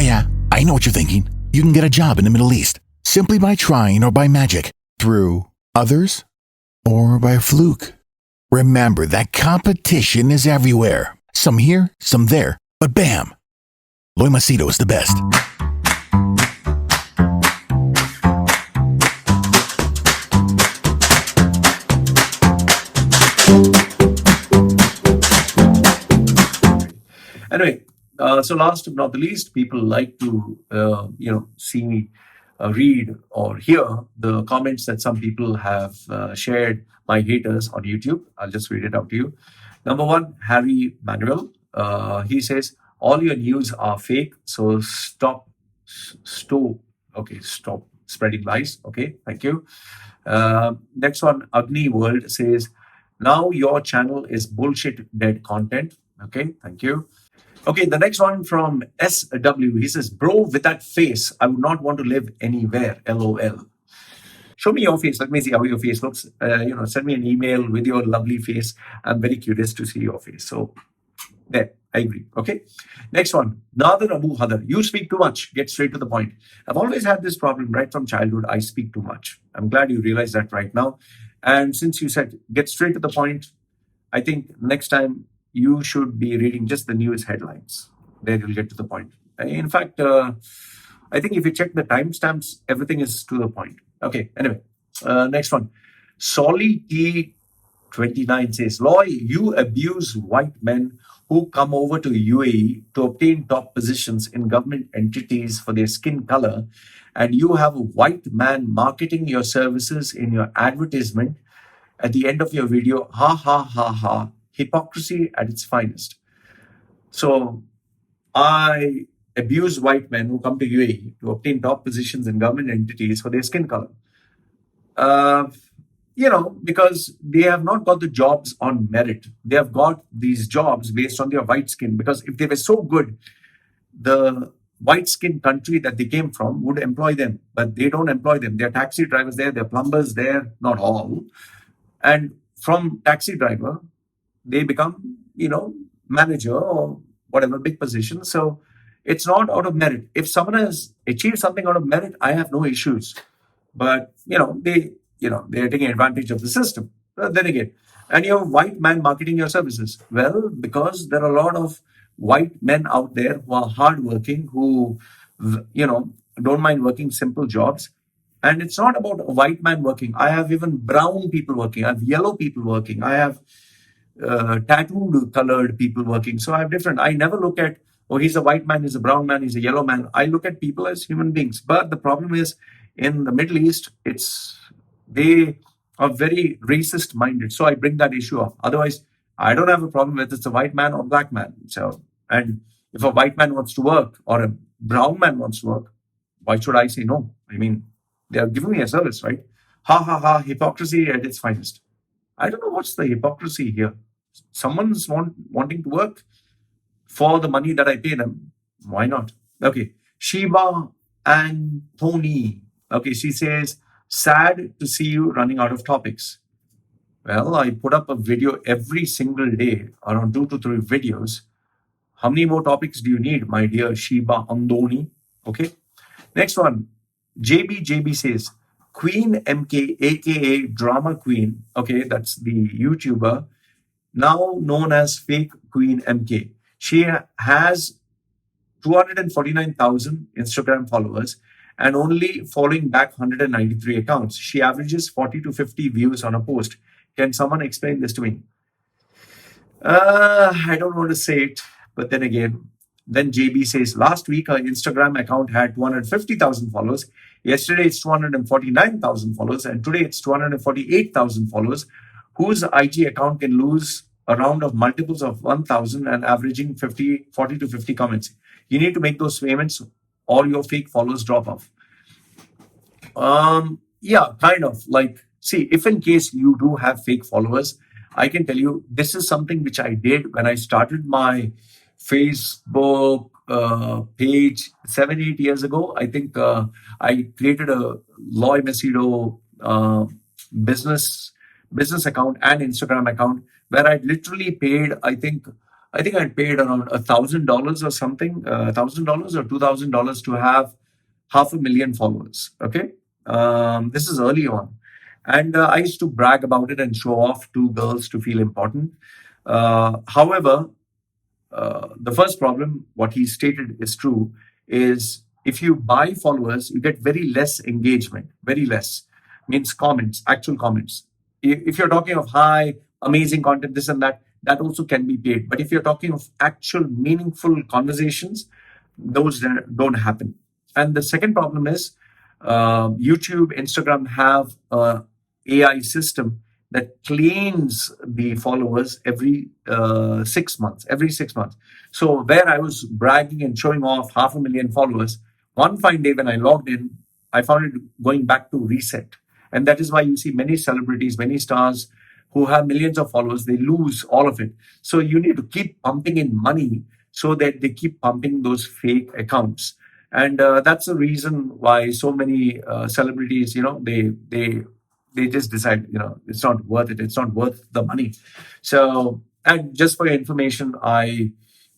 Yeah, I know what you're thinking. You can get a job in the Middle East simply by trying or by magic, through others, or by fluke. Remember that competition is everywhere. Some here, some there, but bam! Loy Machedo is the best. Anyway, so last but not the least, people like to see me read or hear the comments that some people have shared, my haters on YouTube. I'll just read it out to you. Number one, Harry Manuel. He says all your news are fake, so stop spreading lies. Okay, thank you. Next one, Agni World says now your channel is bullshit dead content. Okay, thank you. Okay, the next one from SW. He says, bro, with that face, I would not want to live anywhere. LOL. Show me your face. Let me see how your face looks. Send me an email with your lovely face. I'm very curious to see your face. So there, I agree. Okay. Next one. Nader Abu Hadar. You speak too much. Get straight to the point. I've always had this problem right from childhood. I speak too much. I'm glad you realize that right now. And since you said get straight to the point, I think next time you should be reading just the news headlines. There you'll get to the point. In fact, I think if you check the timestamps, everything is to the point. Okay, anyway, next one. Solly T29 says, Loy, you abuse white men who come over to UAE to obtain top positions in government entities for their skin color, and you have a white man marketing your services in your advertisement at the end of your video. Ha, ha, ha, ha. Hypocrisy at its finest. So I abuse white men who come to UAE to obtain top positions in government entities for their skin color. Because they have not got the jobs on merit. They have got these jobs based on their white skin. Because if they were so good, the white skin country that they came from would employ them. But they don't employ them. They're taxi drivers there, they're plumbers there, not all. And from taxi driver, they become, manager or whatever big position. So it's not out of merit. If someone has achieved something out of merit, I have no issues. But they're taking advantage of the system. Then again, and you're a white man marketing your services. Well, because there are a lot of white men out there who are hardworking, who don't mind working simple jobs. And it's not about a white man working. I have even brown people working. I have yellow people working. I have tattooed colored people working. So I have different. I never look at, oh, he's a white man, he's a brown man, he's a yellow man. I look at people as human beings. But the problem is in the Middle East, they are very racist minded. So I bring that issue up. Otherwise, I don't have a problem with it's a white man or black man. So, and if a white man wants to work or a brown man wants to work, why should I say no? I mean, they are giving me a service, right? Ha ha ha, hypocrisy at its finest. I don't know what's the hypocrisy here. Someone's wanting to work for the money that I pay them. Why not? Okay. Shiba and Tony. Okay, she says, sad to see you running out of topics. Well, I put up a video every single day, around 2 to 3 videos. How many more topics do you need, my dear Shiba Andoni? Okay. Next one. JB says, Queen MK, aka Drama Queen. Okay, that's the YouTuber, now known as Fake Queen MK. She has 249,000 Instagram followers and only following back 193 accounts. She averages 40 to 50 views on a post. Can someone explain this to me? I don't want to say it, but then again, then JB says, last week her Instagram account had 250,000 followers. Yesterday it's 249,000 followers. And today it's 248,000 followers, whose IG account can lose a round of multiples of 1,000 and averaging 40 to 50 comments. You need to make those payments or your fake followers drop off. Yeah, kind of like, see, if in case you do have fake followers, I can tell you this is something which I did when I started my Facebook page 7-8 years ago. I think I created a Loy Machedo business account and Instagram account where I literally paid, I think, I think I paid around $1,000 or something, $1,000 or $2,000 to have 500,000 followers. Okay, this is early on, and I used to brag about it and show off to girls to feel important. However, the first problem, what he stated is true, is if you buy followers, you get very less engagement, very less, means comments, actual comments. If you're talking of hi, amazing content, this and that, that also can be paid. But if you're talking of actual meaningful conversations, those don't happen. And the second problem is YouTube, Instagram have a AI system that cleans the followers every 6 months. Every 6 months. So where I was bragging and showing off 500,000 followers, one fine day when I logged in, I found it going back to reset, and that is why you see many celebrities, many stars who have millions of followers, they lose all of it. So you need to keep pumping in money so that they keep pumping those fake accounts. And that's the reason why so many celebrities, they just decide, it's not worth it. It's not worth the money. So, and just for your information, I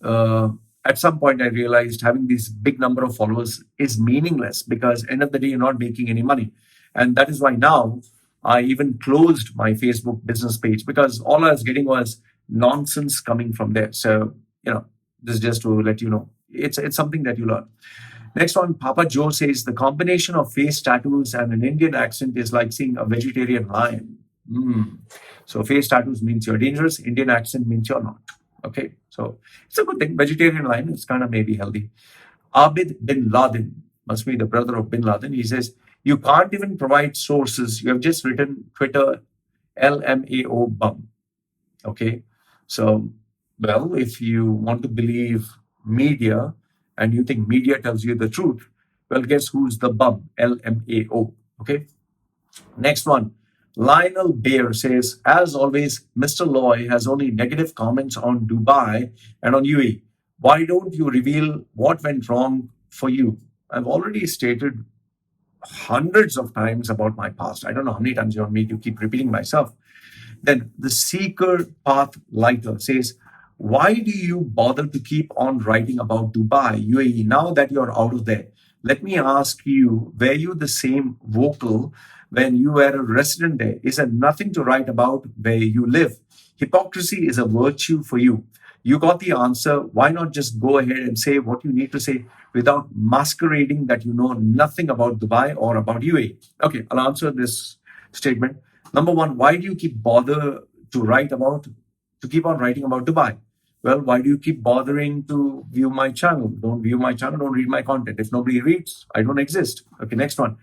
uh, at some point I realized having this big number of followers is meaningless, because end of the day you're not making any money, and that is why now I even closed my Facebook business page, because all I was getting was nonsense coming from there. So this is just to let you know, it's something that you learn. Next one, Papa Joe says the combination of face tattoos and an Indian accent is like seeing a vegetarian lion. So face tattoos means you're dangerous. Indian accent means you're not. Okay, so it's a good thing. Vegetarian lion is kind of maybe healthy. Abid bin Laden must be the brother of bin Laden. He says you can't even provide sources. You have just written Twitter LMAO bum. Okay, so well, if you want to believe media and you think media tells you the truth, well, guess who's the bum? LMAO. Okay. Next one. Lionel Baer says, as always, Mr. Loy has only negative comments on Dubai and on UAE. Why don't you reveal what went wrong for you? I've already stated hundreds of times about my past. I don't know how many times you want me to keep repeating myself. Then the seeker path lighter says, why do you bother to keep on writing about Dubai, UAE, now that you're out of there? Let me ask you, were you the same vocal when you were a resident there? Is there nothing to write about where you live? Hypocrisy is a virtue for you. You got the answer. Why not just go ahead and say what you need to say without masquerading that you know nothing about Dubai or about UAE? Okay, I'll answer this statement. Number one, why do you keep bother to keep on writing about Dubai? Well, why do you keep bothering to view my channel? Don't view my channel, don't read my content. If nobody reads, I don't exist. Okay, next one.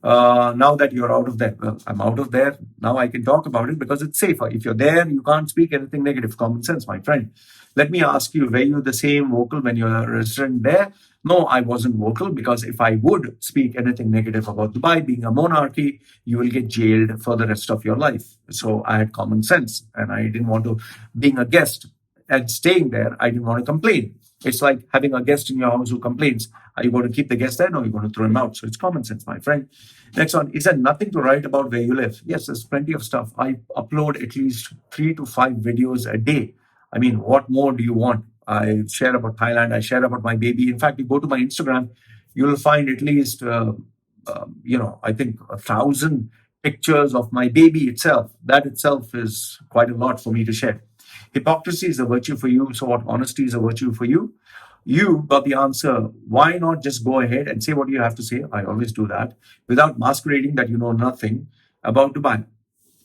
Now that you're out of there, well, I'm out of there. Now I can talk about it because it's safer. If you're there, you can't speak anything negative. Common sense, my friend. Let me ask you, were you the same vocal when you're a resident there? No, I wasn't vocal, because if I would speak anything negative about Dubai being a monarchy, you will get jailed for the rest of your life. So I had common sense, and I didn't want to, being a guest and staying there, I didn't want to complain. It's like having a guest in your house who complains. Are you going to keep the guest there? No, you're going to throw him out. So it's common sense, my friend. Next one. Is there nothing to write about where you live? Yes, there's plenty of stuff. I upload at least 3 to 5 videos a day. I mean, what more do you want? I share about Thailand. I share about my baby. In fact, you go to my Instagram, you will find at least, I think 1,000 pictures of my baby itself. That itself is quite a lot for me to share. Hypocrisy is a virtue for you. So what? Honesty is a virtue for you. You got the answer. Why not just go ahead and say what you have to say? I always do that without masquerading that you know nothing about Dubai.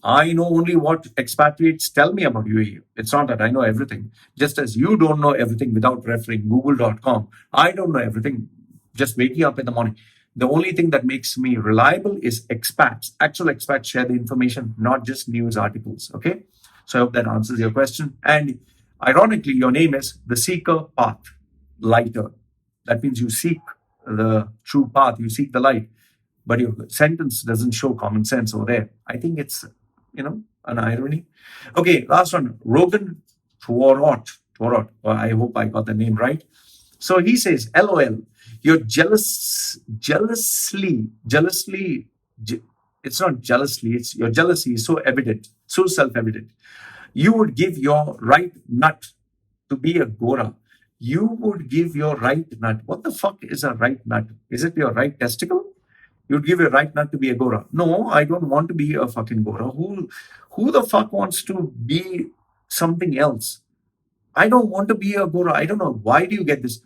I know only what expatriates tell me about UAE. It's not that I know everything. Just as you don't know everything without referring google.com, I don't know everything just waking up in the morning. The only thing that makes me reliable is expats. Actual expats share the information, not just news articles. Okay? So I hope that answers your question. And ironically, your name is the seeker path lighter. That means you seek the true path, you seek the light, but your sentence doesn't show common sense over there. I think it's, an irony. Okay, last one. Rogan Tworot. I hope I got the name right. So he says, LOL, you're jealously, it's not jealously, it's your jealousy is so evident, so self-evident. You would give your right nut to be a Gora, you would give your right nut. What the fuck is a right nut? Is it your right testicle? You'd give your right nut to be a Gora. No, I don't want to be a fucking Gora. Who the fuck wants to be something else? I don't want to be a Gora. I don't know. Why do you get this?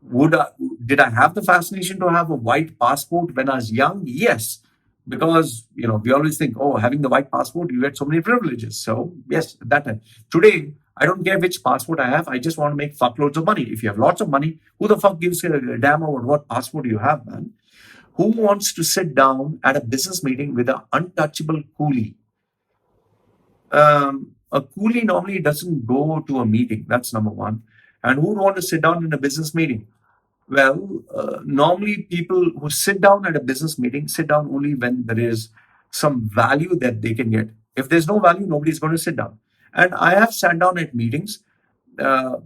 Would I, did I have the fascination to have a white passport when I was young? Yes, because we always think, oh, having the white passport, you get so many privileges. So yes, at that time. Today, I don't care which passport I have. I just want to make fuckloads of money. If you have lots of money, who the fuck gives a damn about what passport you have, man? Who wants to sit down at a business meeting with an untouchable coolie? A coolie normally doesn't go to a meeting. That's number one. And who would want to sit down in a business meeting? Well, normally people who sit down at a business meeting sit down only when there is some value that they can get. If there's no value, nobody's going to sit down. And I have sat down at meetings uh,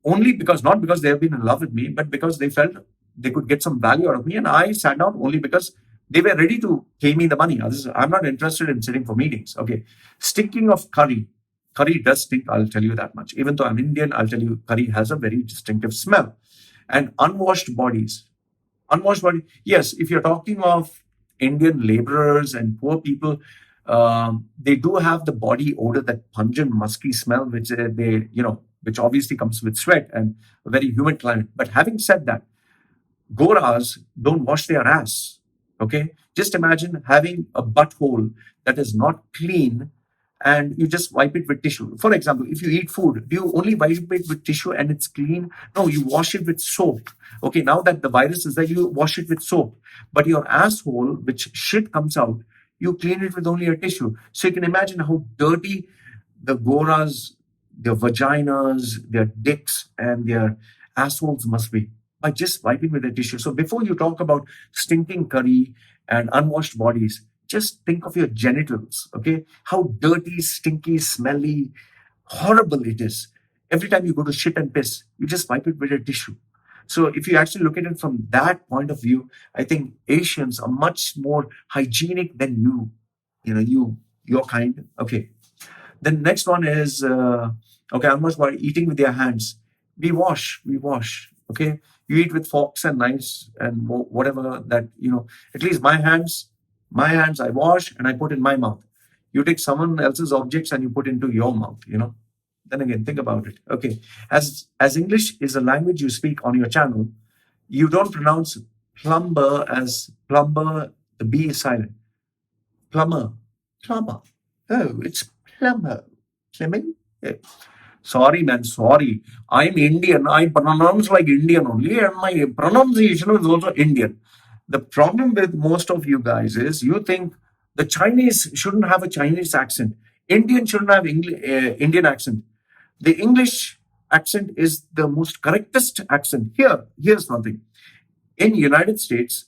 only because, not because they have been in love with me, but because they felt they could get some value out of me. And I sat down only because they were ready to pay me the money. I'm not interested in sitting for meetings. Okay. Stinking of curry. Curry does stink, I'll tell you that much. Even though I'm Indian, I'll tell you curry has a very distinctive smell. And unwashed bodies. Unwashed body. Yes, if you're talking of Indian laborers and poor people, they do have the body odor, that pungent, musky smell, which obviously comes with sweat and a very humid climate. But having said that, Goras don't wash their ass. Okay, just imagine having a butthole that is not clean and you just wipe it with tissue. For example, if you eat food, do you only wipe it with tissue and it's clean? No, you wash it with soap. Okay, now that the virus is there, you wash it with soap. But your asshole, which shit comes out, you clean it with only a tissue. So you can imagine how dirty the Goras, their vaginas, their dicks, and their assholes must be by just wiping with a tissue. So before you talk about stinking curry and unwashed bodies, just think of your genitals, okay? How dirty, stinky, smelly, horrible it is. Every time you go to shit and piss, you just wipe it with a tissue. So if you actually look at it from that point of view, I think Asians are much more hygienic than your kind. Okay. The next one is okay. Almost about eating with your hands. We wash. Okay, you eat with forks and knives and whatever that. At least my hands I wash and I put in my mouth. You take someone else's objects and you put into your mouth. Then again, think about it. Okay, as English is a language you speak on your channel, you don't pronounce plumber as plumber. The B is silent. Plumber, plumber. Oh, it's plumber. Plumbing? Yeah. Sorry, man, sorry. I'm Indian. I pronounce like Indian only, and my pronunciation is also Indian. The problem with most of you guys is you think the Chinese shouldn't have a Chinese accent. Indian shouldn't have Indian accent. The English accent is the most correctest accent. Here's something. In United States,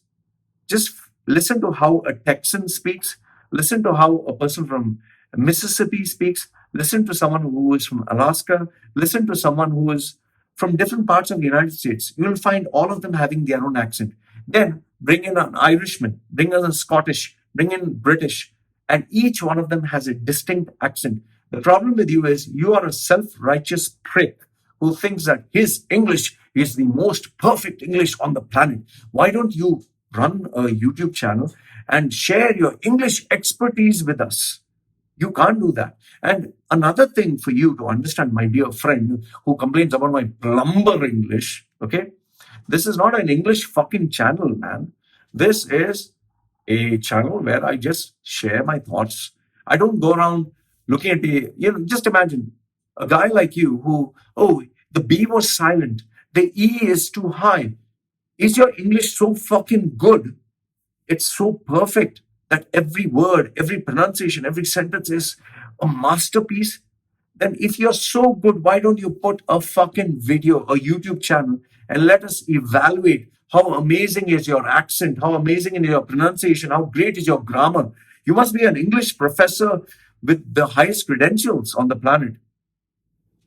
just listen to how a Texan speaks. Listen to how a person from Mississippi speaks. Listen to someone who is from Alaska. Listen to someone who is from different parts of the United States. You will find all of them having their own accent. Then bring in an Irishman, bring in a Scottish, bring in British, and each one of them has a distinct accent. The problem with you is you are a self-righteous prick who thinks that his English is the most perfect English on the planet. Why don't you run a YouTube channel and share your English expertise with us? You can't do that. And another thing for you to understand, my dear friend who complains about my plumber English, okay? This is not an English fucking channel, man. This is a channel where I just share my thoughts. I don't go around looking at just imagine a guy like you who, oh, the B was silent, the E is too high. Is your English so fucking good? It's so perfect that every word, every pronunciation, every sentence is a masterpiece. Then if you're so good, why don't you put a fucking video, a YouTube channel, and let us evaluate how amazing is your accent, how amazing is your pronunciation, how great is your grammar. You must be an English professor with the highest credentials on the planet.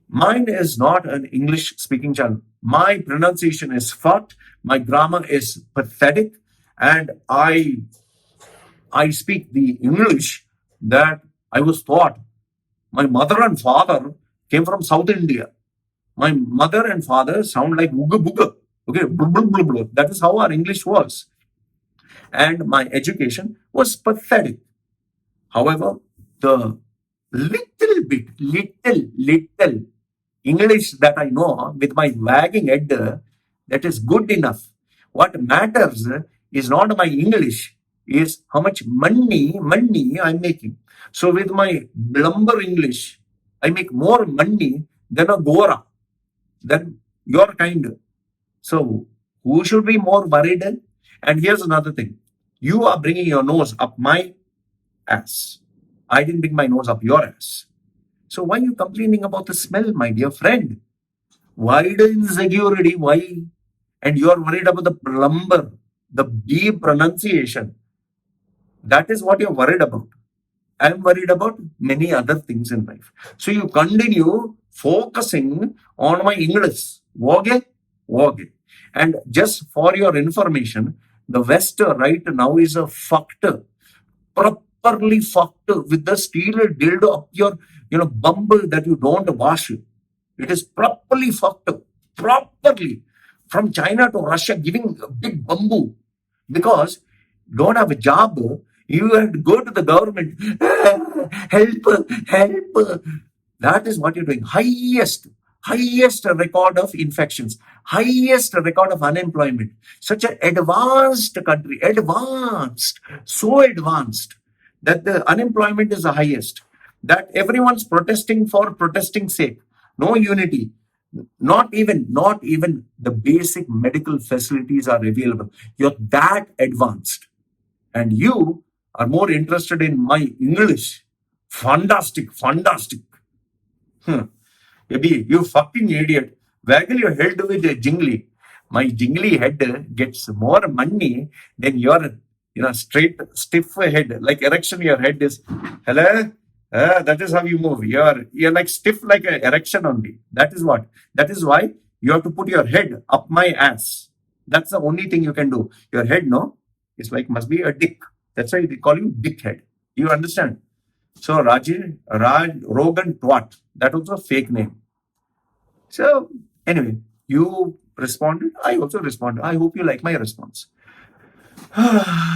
Mine is not an English speaking channel. My pronunciation is fucked. My grammar is pathetic. And I speak the English that I was taught. My mother and father came from South India. My mother and father sound like wooga booga. Okay, blah, blah, blah, blah. That is how our English was. And my education was pathetic. However, the little English that I know with my wagging head, that is good enough. What matters is not my English, is how much money I'm making. So with my blumber English, I make more money than a Gora, than your kind. So who should be more worried? And here's another thing. You are bringing your nose up my ass. I didn't bring my nose up your ass. So why are you complaining about the smell, my dear friend? Why the insecurity? Why? And you are worried about the plumber, the B pronunciation. That is what you're worried about. I'm worried about many other things in life. So you continue focusing on my English. Okay? Okay. And just for your information, the West right now is a fucked, properly fucked with the steel dildo up your bumble that you don't wash. It is properly fucked, properly. From China to Russia giving a big bamboo because don't have a job. You have to go to the government. Help. That is what you're doing. Highest record of infections, highest record of unemployment. Such an advanced country, so advanced that the unemployment is the highest, that everyone's protesting for protesting's sake. No unity. Not even the basic medical facilities are available. You're that advanced. And you are more interested in my English. Fantastic. Maybe you fucking idiot. Waggle your head with a jingly. My jingly head gets more money than your straight, stiff head. Like erection, your head is, hello? That is how you move. You're like stiff like an erection only. That is what. That is why you have to put your head up my ass. That's the only thing you can do. Your head, no? It's like must be a dick. That's why they call you dickhead. You understand? So Raj Rogan Twat. That was a fake name. So anyway, you responded. I also responded. I hope you like my response.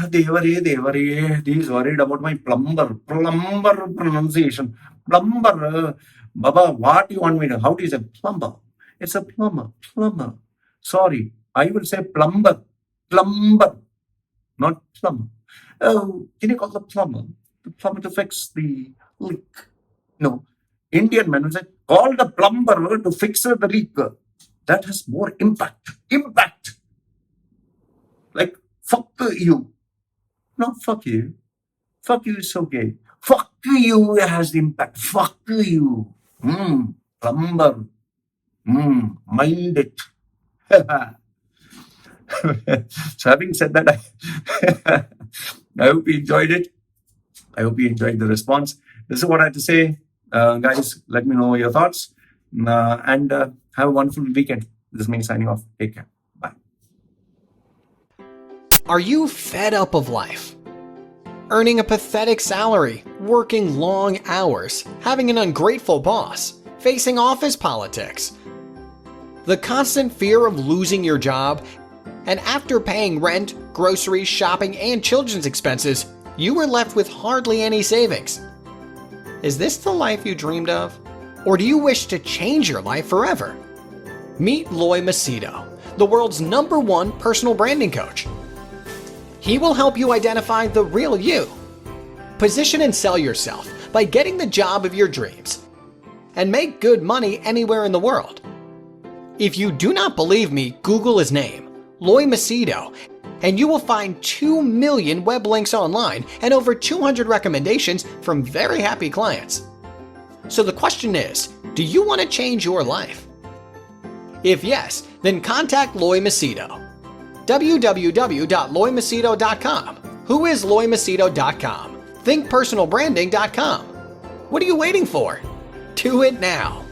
Devare, he's worried about my plumber pronunciation. Plumber, Baba, what you want me to? How do you say plumber? It's a plumber. Sorry, I will say plumber, not plumber. Oh, can you call the plumber? The plumber to fix the leak. No, Indian man will say, call the plumber to fix the leak. That has more impact. Like, fuck you. No, fuck you. Fuck you is okay. Fuck you has impact. Fuck you. Plumber. Mind it. So having said that, I hope you enjoyed it. I hope you enjoyed the response. This is what I had to say. Guys, let me know your thoughts. And have a wonderful weekend. This is me signing off. Take care. Bye. Are you fed up of life? Earning a pathetic salary, working long hours, having an ungrateful boss, facing office politics, the constant fear of losing your job, and after paying rent, groceries, shopping, and children's expenses, you were left with hardly any savings. Is this the life you dreamed of? Or do you wish to change your life forever? Meet Loy Machedo, the world's #1 personal branding coach. He will help you identify the real you. Position and sell yourself by getting the job of your dreams and make good money anywhere in the world. If you do not believe me, Google his name, Loy Machedo, and you will find 2 million web links online and over 200 recommendations from very happy clients. So the question is, do you want to change your life? If yes, then contact Loy Machedo. www.loymachedo.com. Who is loymachedo.com? Thinkpersonalbranding.com. What are you waiting for? Do it now.